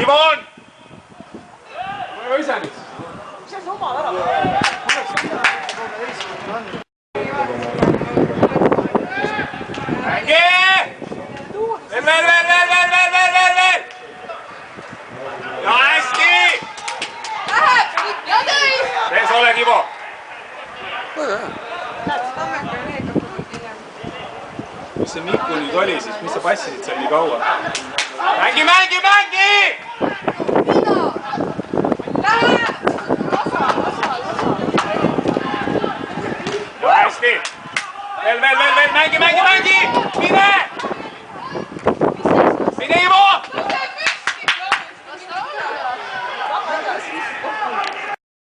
Ivon! Ma ise nüüd. Mis on oma ära? Mängi! Veel! Ja hästi! Läheb! Ja tõi! Tees oled, Ivo! Mis see Miku nüüd oli siis? Mis sa passisid seal nii kaua? Mängi! Läheb! Lasa! Ja hästi! Veel! Mängi!